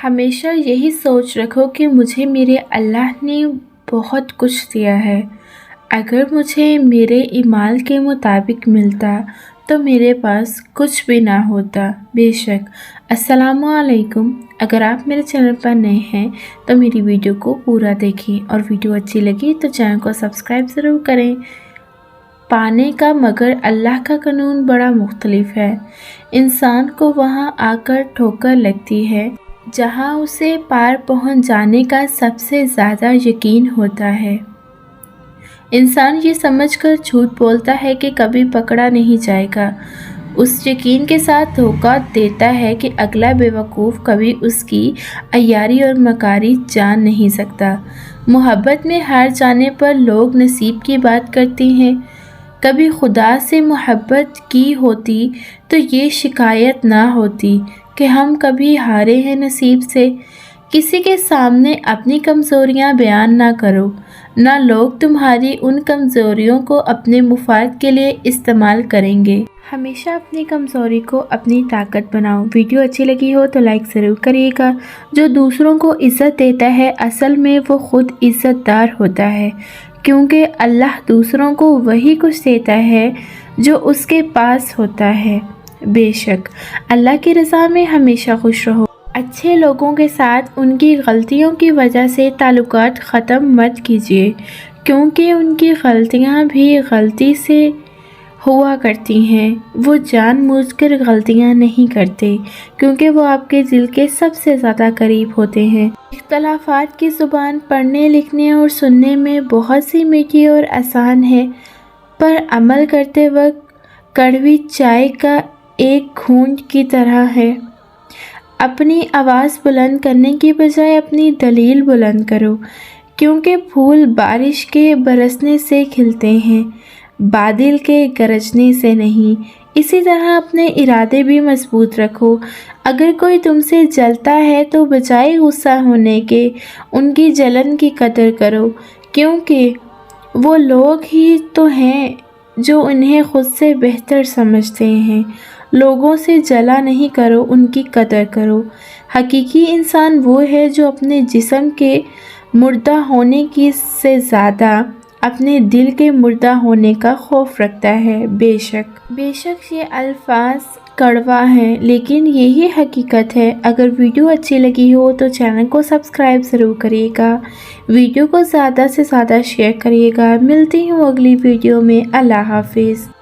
ہمیشہ یہی سوچ رکھو کہ مجھے میرے اللہ نے بہت کچھ دیا ہے۔ اگر مجھے میرے اعمال کے مطابق ملتا تو میرے پاس کچھ بھی نہ ہوتا۔ بے شک۔ السلام علیکم۔ اگر آپ میرے چینل پر نئے ہیں تو میری ویڈیو کو پورا دیکھیں اور ویڈیو اچھی لگی تو چینل کو سبسکرائب ضرور کریں۔ پانے کا مگر اللہ کا قانون بڑا مختلف ہے۔ انسان کو وہاں آ کر ٹھوکر لگتی ہے جہاں اسے پار پہنچ جانے کا سب سے زیادہ یقین ہوتا ہے۔ انسان یہ سمجھ کر جھوٹ بولتا ہے کہ کبھی پکڑا نہیں جائے گا، اس یقین کے ساتھ دھوکہ دیتا ہے کہ اگلا بیوقوف کبھی اس کی عیاری اور مکاری جان نہیں سکتا۔ محبت میں ہار جانے پر لوگ نصیب کی بات کرتے ہیں۔ کبھی خدا سے محبت کی ہوتی تو یہ شکایت نہ ہوتی کہ ہم کبھی ہارے ہیں نصیب سے۔ کسی کے سامنے اپنی کمزوریاں بیان نہ کرو، نہ لوگ تمہاری ان کمزوریوں کو اپنے مفاد کے لیے استعمال کریں گے۔ ہمیشہ اپنی کمزوری کو اپنی طاقت بناؤ۔ ویڈیو اچھی لگی ہو تو لائک ضرور کریے گا۔ جو دوسروں کو عزت دیتا ہے اصل میں وہ خود عزت دار ہوتا ہے، کیونکہ اللہ دوسروں کو وہی کچھ دیتا ہے جو اس کے پاس ہوتا ہے۔ بے شک اللہ کی رضا میں ہمیشہ خوش رہو۔ اچھے لوگوں کے ساتھ ان کی غلطیوں کی وجہ سے تعلقات ختم مت کیجیے، کیونکہ ان کی غلطیاں بھی غلطی سے ہوا کرتی ہیں۔ وہ جان بوجھ کر غلطیاں نہیں کرتے، کیونکہ وہ آپ کے دل کے سب سے زیادہ قریب ہوتے ہیں۔ اختلافات کی زبان پڑھنے، لکھنے اور سننے میں بہت سی میٹھی اور آسان ہے، پر عمل کرتے وقت کڑوی چائے کا ایک گھونٹ کی طرح ہے۔ اپنی آواز بلند کرنے کی بجائے اپنی دلیل بلند کرو، کیونکہ پھول بارش کے برسنے سے کھلتے ہیں، بادل کے گرجنے سے نہیں۔ اسی طرح اپنے ارادے بھی مضبوط رکھو۔ اگر کوئی تم سے جلتا ہے تو بجائے غصہ ہونے کے ان کی جلن کی قدر کرو، کیونکہ وہ لوگ ہی تو ہیں جو انہیں خود سے بہتر سمجھتے ہیں۔ لوگوں سے جلا نہیں کرو، ان کی قدر کرو۔ حقیقی انسان وہ ہے جو اپنے جسم کے مردہ ہونے کی سے زیادہ اپنے دل کے مردہ ہونے کا خوف رکھتا ہے۔ بے شک یہ الفاظ کڑوا ہیں، لیکن یہی حقیقت ہے۔ اگر ویڈیو اچھی لگی ہو تو چینل کو سبسکرائب ضرور کریے گا، ویڈیو کو زیادہ سے زیادہ شیئر کریے گا۔ ملتی ہوں اگلی ویڈیو میں۔ اللہ حافظ۔